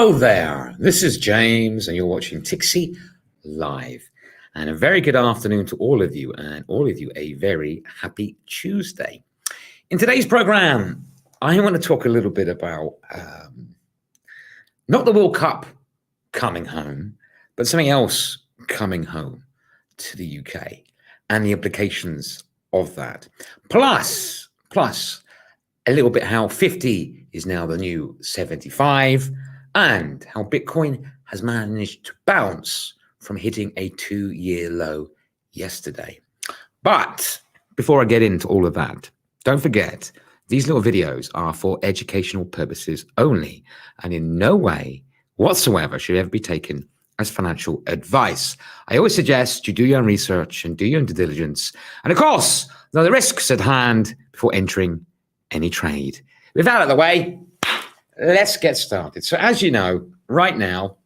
Hello there, this is James and you're watching Tixee Live. And a very good afternoon to all of you, and all of you a very happy Tuesday. In today's program, I want to talk a little bit about not the World Cup coming home, but something else coming home to the UK and the implications of that. Plus a little bit how 50 is now the new 75, and how Bitcoin has managed to bounce from hitting a 2-year low yesterday. But before I get into all of that, don't forget, these little videos are for educational purposes only, and in no way whatsoever should ever be taken as financial advice. I always suggest you do your own research and do your own due diligence. And of course, know the risks at hand before entering any trade. With that out of the way, let's get started. So as you know, right now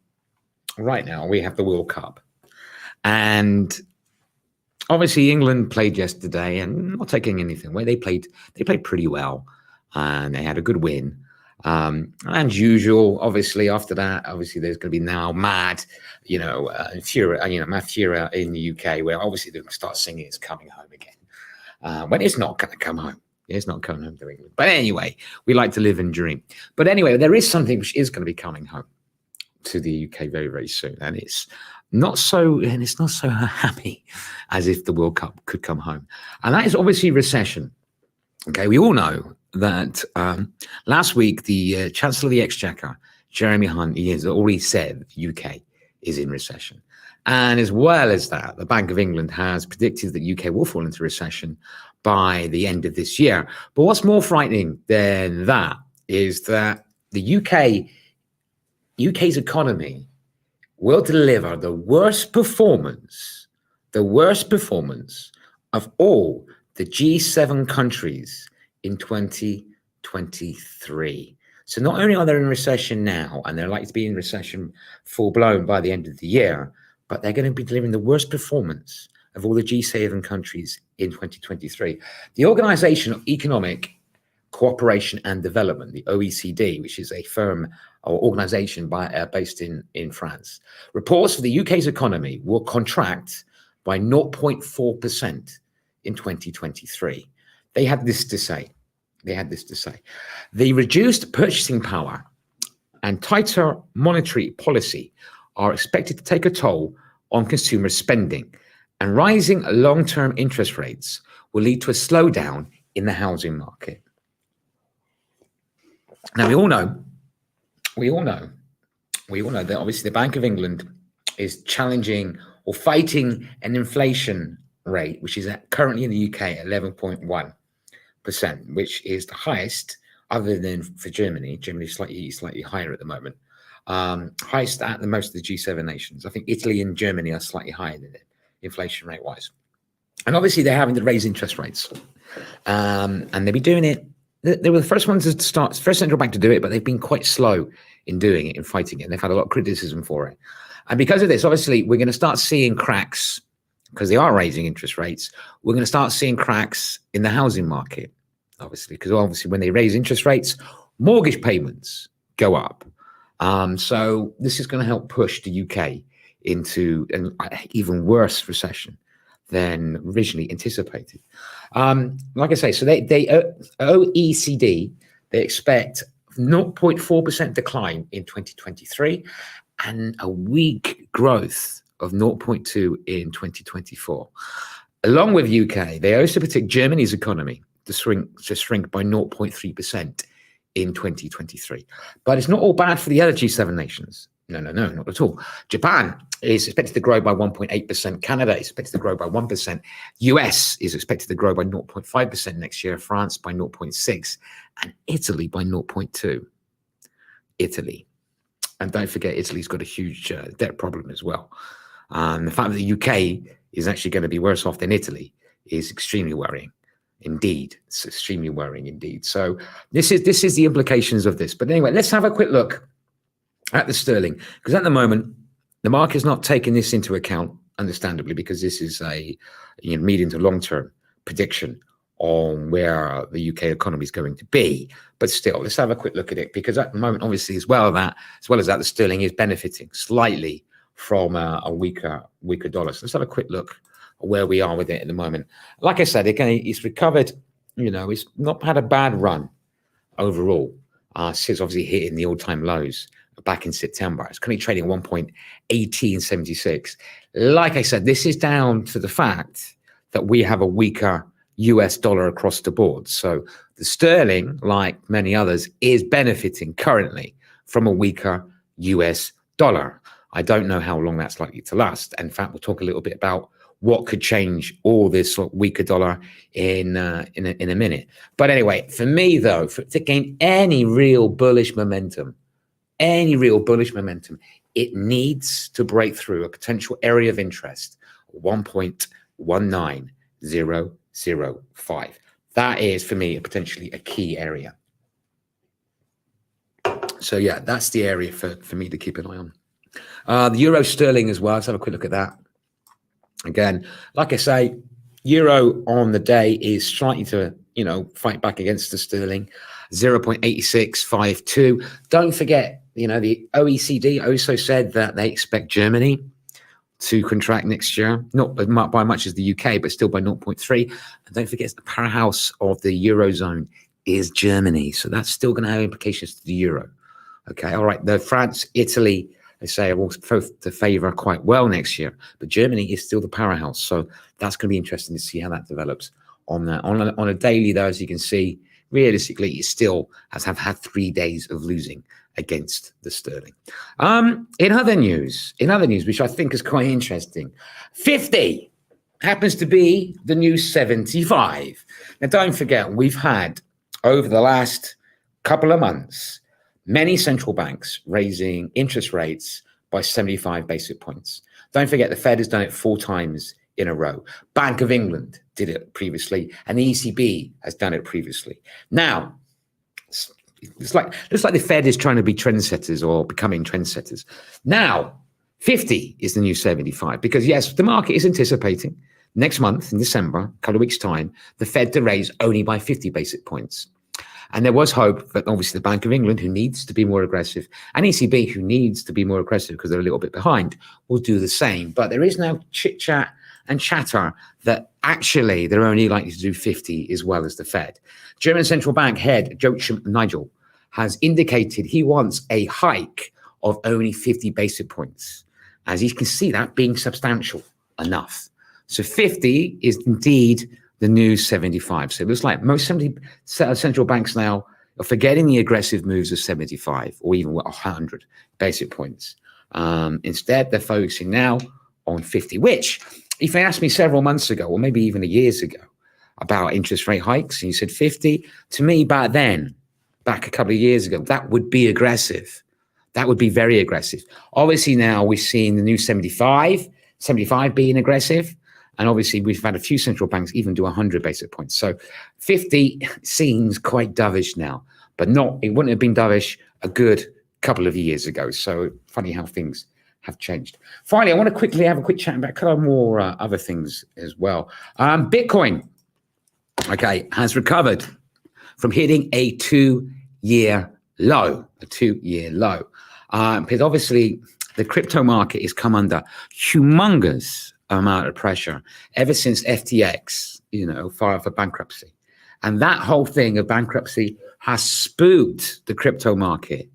we have the World Cup. And obviously England played yesterday, and not taking anything away, they played pretty well, and they had a good win. And usual, obviously after that, there's going to be now mad, fury, mad fury in the UK, where obviously they're going to start singing "It's Coming Home Again," when it's not going to come home. It's not coming home to England. But anyway, we like to live and dream. But anyway, there is something which is going to be coming home to the UK very, very soon, and it's not so happy as if the World Cup could come home, and that is obviously recession. Okay, we all know that last week the Chancellor of the Exchequer, Jeremy Hunt, he has already said the UK is in recession. And as well as that, the Bank of England has predicted that UK will fall into recession by the end of this year. But what's more frightening than that is that the UK's economy will deliver the worst performance of all the G7 countries in 2023. So not only are they in recession now, and they're likely to be in recession full-blown by the end of the year, but they're going to be delivering the worst performance of all the G7 countries in 2023. The Organization of Economic Cooperation and Development, the OECD, which is a firm or organization based in France, reports that the UK's economy will contract by 0.4% in 2023. They had this to say. The reduced purchasing power and tighter monetary policy are expected to take a toll on consumer spending, and rising long-term interest rates will lead to a slowdown in the housing market. Now, we all know that obviously the Bank of England is challenging or fighting an inflation rate, which is currently in the UK at 11.1%, which is the highest other than for Germany. Germany's slightly higher at the moment. Highest at the most of the G7 nations. I think Italy and Germany are slightly higher than it, inflation rate wise. And obviously they're having to raise interest rates. And they'll be doing it. They were the first ones to start, first central bank to do it, but they've been quite slow in doing it, in fighting it. And they've had a lot of criticism for it. And because of this, obviously, we're going to start seeing cracks, because they are raising interest rates. We're going to start seeing cracks in the housing market, obviously, because obviously when they raise interest rates, mortgage payments go up. So this is going to help push the UK into an even worse recession than originally anticipated. Like I say, so OECD, they expect 0.4% decline in 2023 and a weak growth of 0.2 in 2024. Along with UK, they also predict Germany's economy to shrink by 0.3% in 2023. But it's not all bad for the other G7 nations. No, not at all. Japan is expected to grow by 1.8%. Canada is expected to grow by 1%. US is expected to grow by 0.5% next year. France by 0.6%. And Italy by 0.2%. Italy. And don't forget, Italy's got a huge debt problem as well. The fact that the UK is actually going to be worse off than Italy is extremely worrying. Indeed, it's extremely worrying indeed. So this is the implications of this. But anyway, let's have a quick look at the sterling, because at the moment the market is not taking this into account, understandably, because this is a medium to long term prediction on where the UK economy is going to be. But still, let's have a quick look at it, because at the moment, obviously, as well as that, the sterling is benefiting slightly from a weaker dollar. So let's have a quick look at where we are with it at the moment. Like I said, again, it's recovered. It's not had a bad run overall since obviously hitting the all-time lows back in September. It's currently trading 1.1876. Like I said, this is down to the fact that we have a weaker US dollar across the board. So the sterling, like many others, is benefiting currently from a weaker US dollar. I don't know how long that's likely to last. In fact, we'll talk a little bit about what could change all this weaker dollar in a minute. But anyway, for me, though, to gain any real bullish momentum, it needs to break through a potential area of interest, 1.19005. That is, for me, potentially a key area. So yeah, that's the area for me to keep an eye on. The euro sterling as well. Let's have a quick look at that. Again, like I say, euro on the day is slightly to, fight back against the sterling, 0.8652. Don't forget, the OECD also said that they expect Germany to contract next year, not by much as the UK, but still by 0.3. And don't forget, the powerhouse of the Eurozone is Germany. So that's still going to have implications to the euro. Okay, all right. The France, Italy, they say are both to favour quite well next year, but Germany is still the powerhouse. So that's going to be interesting to see how that develops on that. On a daily, though, as you can see, realistically, it still has had 3 days of losing against the sterling. In other news, which I think is quite interesting, 50 happens to be the new 75. Now, don't forget, we've had over the last couple of months many central banks raising interest rates by 75 basis points. Don't forget, the Fed has done it 4 times in a row. Bank of England did it previously, and the ECB has done it previously. Now, looks like the Fed is trying to be trendsetters or becoming trendsetters. Now, 50 is the new 75, because yes, the market is anticipating next month in December, a couple of weeks' time, the Fed to raise only by 50 basis points. And there was hope that obviously the Bank of England, who needs to be more aggressive, and ECB, who needs to be more aggressive because they're a little bit behind, will do the same. But there is now chit-chat and chatter that actually they're only likely to do 50 as well as the Fed. German central bank head Joachim Nigel has indicated he wants a hike of only 50 basis points, as you can see that being substantial enough. So 50 is indeed the new 75. So it looks like most central banks now are forgetting the aggressive moves of 75 or even 100 basis points. Instead, they're focusing now on 50, which, if they asked me several months ago, or maybe even years ago, about interest rate hikes, and you said 50, to me back a couple of years ago, that would be aggressive. That would be very aggressive. Obviously now we've seen the new 75 being aggressive. And obviously we've had a few central banks even do 100 basis points. So 50 seems quite dovish now, but it wouldn't have been dovish a good couple of years ago. So funny how things have changed. Finally, I want to quickly have a quick chat about a couple more other things as well. Bitcoin, has recovered from hitting a 2-year low, because obviously the crypto market has come under humongous amount of pressure ever since FTX, filed for bankruptcy. And that whole thing of bankruptcy has spooked the crypto market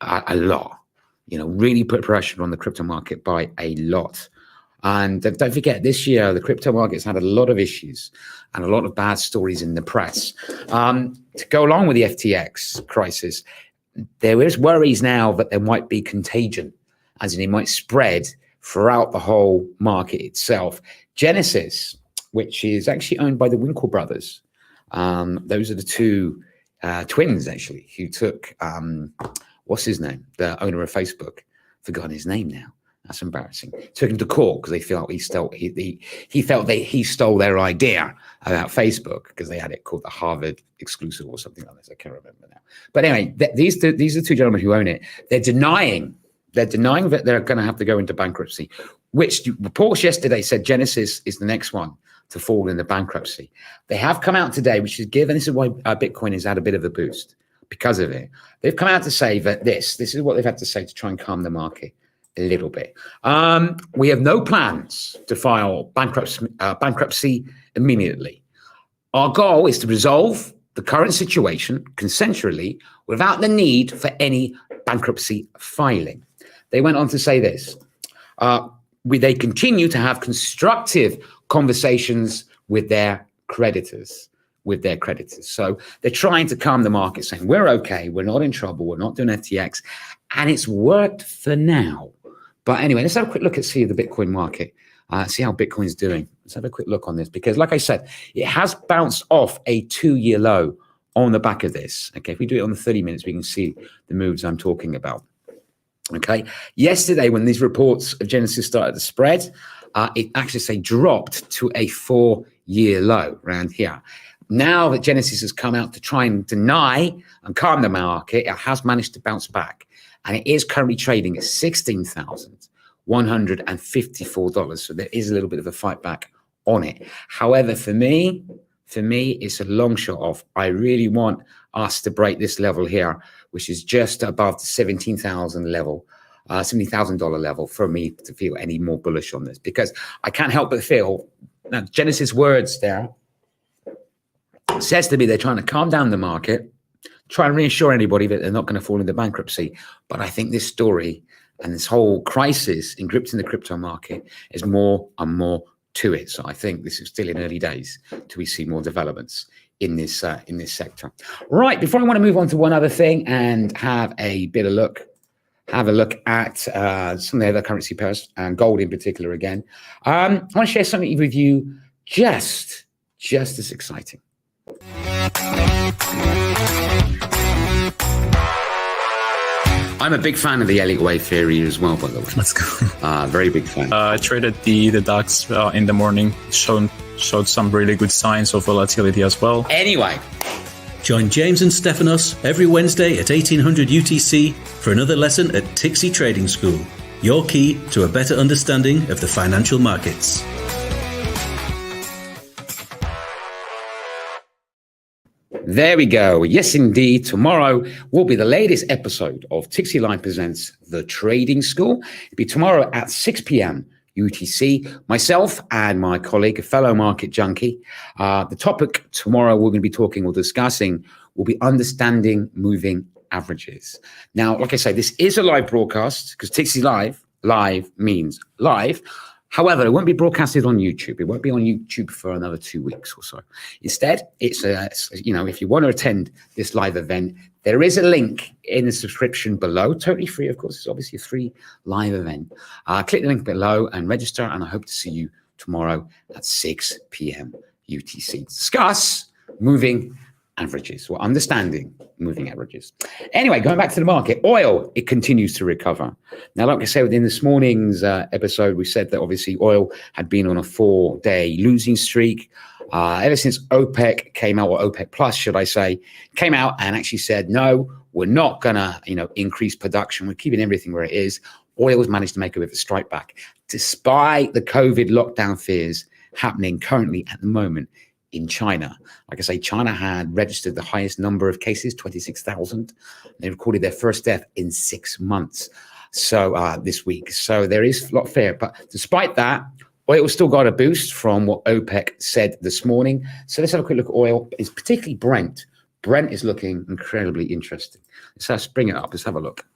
a lot, really put pressure on the crypto market by a lot. And don't forget, this year, the crypto market's had a lot of issues and a lot of bad stories in the press. To go along with the FTX crisis, there is worries now that there might be contagion, as in it might spread throughout the whole market itself. Genesis, which is actually owned by the Winkle brothers, those are the two twins, actually, who took, what's his name? The owner of Facebook. Forgotten his name now. That's embarrassing. Took him to court because they felt he felt he stole their idea about Facebook, because they had it called the Harvard exclusive or something like this. I can't remember now. But anyway, these are two gentlemen who own it. They're denying that they're going to have to go into bankruptcy, which reports yesterday said Genesis is the next one to fall into bankruptcy. They have come out today, which is given, this is why Bitcoin has had a bit of a boost because of it. They've come out to say that this is what they've had to say to try and calm the market a little bit. We have no plans to file bankruptcy immediately. Our goal is to resolve the current situation consensually without the need for any bankruptcy filing. They went on to say this. They continue to have constructive conversations with their creditors. So they're trying to calm the market, saying, we're okay, we're not in trouble, we're not doing FTX, and it's worked for now. But anyway, let's have a quick look at see the Bitcoin market, see how Bitcoin's doing. Let's have a quick look on this, because like I said, it has bounced off a 2-year low on the back of this. Okay, if we do it on the 30 minutes, we can see the moves I'm talking about. Okay, yesterday when these reports of Genesis started to spread, it actually dropped to a 4-year low around here. Now that Genesis has come out to try and deny and calm the market, it has managed to bounce back, and it is currently trading at $16,154. So there is a little bit of a fight back on it. However, for me, it's a long shot off. I really want us to break this level here, which is just above the $17,000 level, $70,000 level, for me to feel any more bullish on this, because I can't help but feel now Genesis words there says to me they're trying to calm down the market, try and reassure anybody that they're not going to fall into bankruptcy. But I think this story and this whole crisis engulfed in the crypto market is more and more to it. So I think this is still in early days till we see more developments in this sector. Right, before I want to move on to one other thing and have a look at some of the other currency pairs and gold in particular again. I want to share something with you just as exciting. I'm a big fan of the Elliott wave theory as well, by the way. Let's go. Very big fan. I traded the DAX in the morning. Showed some really good signs of volatility as well. Anyway, join James and Stefanos every Wednesday at 1800 UTC for another lesson at Tixee Trading School, your key to a better understanding of the financial markets. There we go. Yes, indeed. Tomorrow will be the latest episode of Tixee Live Presents The Trading School. It'll be tomorrow at 6 p.m. UTC. Myself and my colleague, a fellow market junkie. The topic tomorrow we're going to be talking or discussing will be understanding moving averages. Now, like I say, this is a live broadcast because Tixee live means live. However, it won't be broadcasted on YouTube. It won't be on YouTube for another 2 weeks or so. Instead, it's if you want to attend this live event, there is a link in the subscription below, totally free, of course. It's obviously a free live event. Click the link below and register, and I hope to see you tomorrow at 6 p.m. UTC. Discuss moving averages, or understanding moving averages. Anyway, going back to the market, oil, it continues to recover. Now, like I said, within this morning's episode, we said that obviously oil had been on a 4-day losing streak. Ever since OPEC came out, or OPEC Plus, should I say, came out and actually said, no, we're not going to, increase production. We're keeping everything where it is. Oil has managed to make a bit of a strike back, despite the COVID lockdown fears happening currently at the moment in China. Like I say, China had registered the highest number of cases, 26,000. They recorded their first death in 6 months. So this week. So there is a lot of fear. But despite that, oil still got a boost from what OPEC said this morning. So let's have a quick look at oil. It's particularly Brent. Brent is looking incredibly interesting. Let's bring it up. Let's have a look.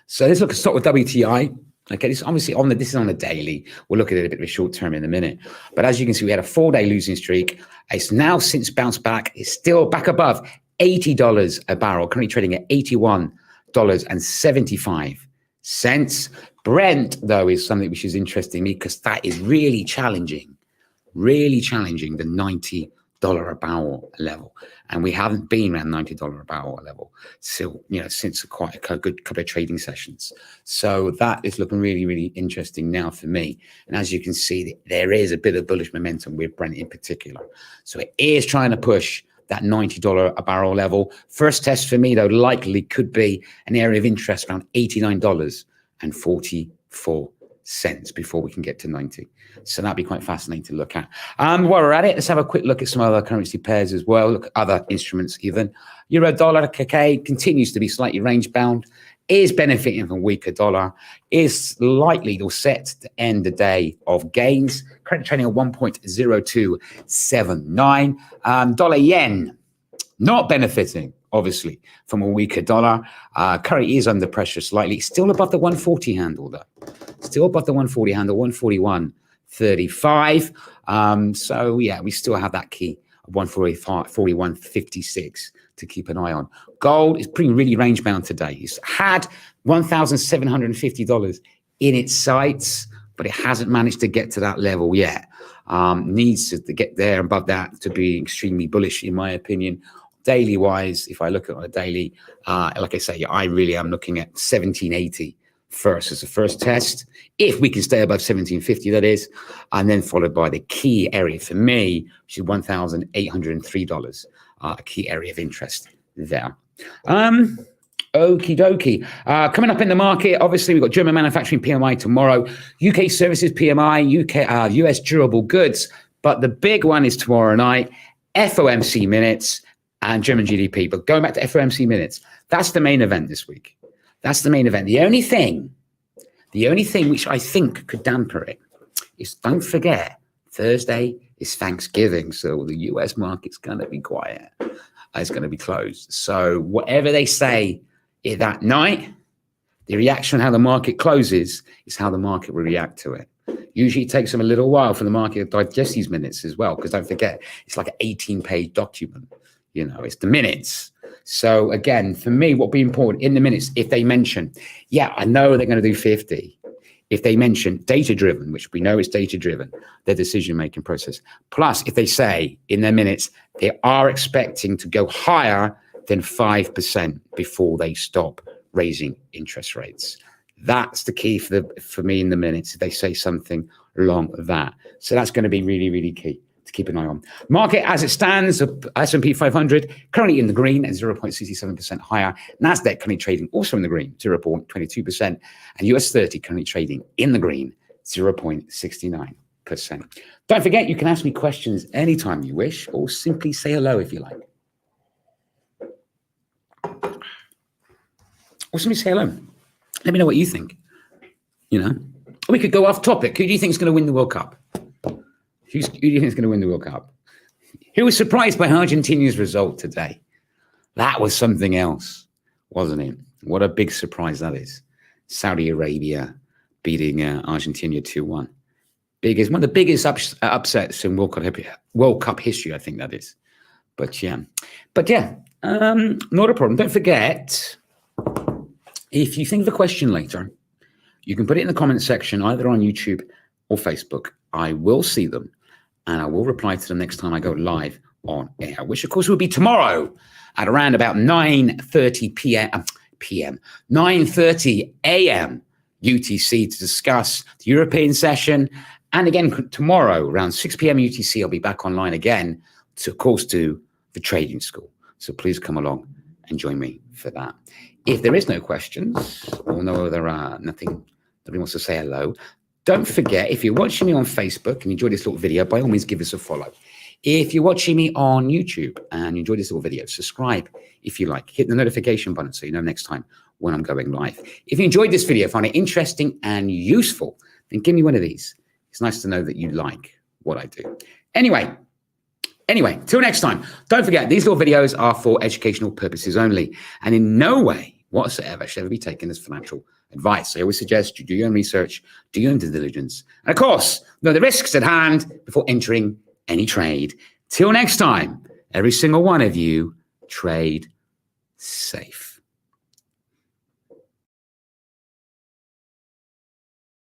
So let's start with WTI. Okay, this is obviously this is on a daily. We'll look at it a bit of a short term in a minute. But as you can see, we had a 4-day losing streak. It's now since bounced back. It's still back above $80 a barrel, currently trading at $81.75. Brent, though, is something which is interesting me because that is really challenging the $90 a barrel level. And we haven't been around $90 a barrel level still, since quite a good couple of trading sessions. So that is looking really, really interesting now for me. And as you can see, there is a bit of bullish momentum with Brent in particular. So it is trying to push that $90 a barrel level. First test for me, though, likely could be an area of interest around $89.44. cents before we can get to 90. So that'd be quite fascinating to look at. While we're at it, let's have a quick look at some other currency pairs as well. Look at other instruments even. Euro dollar, KK continues to be slightly range bound, is benefiting from weaker dollar, is likely or set to end the day of gains. Currently trading at 1.0279. Dollar yen, not benefiting, obviously, from a weaker dollar. Currently is under pressure slightly. Still above the 140 handle, though. Still above the 140 handle, 141.35. So, yeah, we still have that key of 141.56 to keep an eye on. Gold is pretty really range bound today. It's had $1,750 in its sights, but it hasn't managed to get to that level yet. Needs to get there above that to be extremely bullish, in my opinion. Daily wise, if I look at it on a daily, like I say, I really am looking at 1780 first as a first test. If we can stay above 1750, that is, and then followed by the key area for me, which is $1,803, a key area of interest there. Okie dokie. Coming up in the market, obviously, we've got German manufacturing PMI tomorrow, UK services PMI, US durable goods. But the big one is tomorrow night, FOMC minutes and German GDP. But going back to FOMC minutes, that's the main event this week. That's the main event. The only thing which I think could damper it is, don't forget, Thursday is Thanksgiving. So the US market's going to be quiet. It's going to be closed. So whatever they say that night, the reaction, how the market closes, is how the market will react to it. Usually it takes them a little while for the market to digest these minutes as well, because don't forget, it's like an 18-page document. You know, it's the minutes. So again, for me, what would be important in the minutes, if they mention, yeah, I know they're going to do 50. If they mention data-driven, which we know is data-driven, their decision-making process. Plus, if they say in their minutes, they are expecting to go higher than 5% before they stop raising interest rates. That's the key for me in the minutes, if they say something along that. So that's going to be really, really key to keep an eye on. Market as it stands, S&P 500 currently in the green at 0.67% higher. Nasdaq currently trading also in the green, 0.22%. And US 30 currently trading in the green, 0.69%. Don't forget, you can ask me questions anytime you wish, or simply say hello if you like. Or simply say hello. Let me know what you think. You know, we could go off topic. Who do you think is going to win the World Cup? Who do you think is going to win the World Cup? Who was surprised by Argentina's result today? That was something else, wasn't it? What a big surprise that is. Saudi Arabia beating Argentina 2-1. One of the biggest upsets in World Cup history, I think that is. But yeah, not a problem. Don't forget, if you think of a question later, you can put it in the comment section, either on YouTube or Facebook. I will see them, and I will reply to them next time I go live on air, which of course will be tomorrow at around about 9:30 p.m., 9:30 a.m. UTC to discuss the European session. And again, tomorrow around 6 p.m. UTC, I'll be back online again to, of course, do the trading school. So please come along and join me for that. If there is no questions or no other, nobody wants to say hello, don't forget, if you're watching me on Facebook and you enjoy this little video, by all means, give us a follow. If you're watching me on YouTube and you enjoy this little video, subscribe if you like. Hit the notification button so you know next time when I'm going live. If you enjoyed this video, find it interesting and useful, then give me one of these. It's nice to know that you like what I do. Anyway, till next time, don't forget, these little videos are for educational purposes only, and in no way whatsoever should ever be taken as financial advice. I always suggest you do your own research, do your own due diligence, and of course, know the risks at hand before entering any trade. Till next time, every single one of you, trade safe.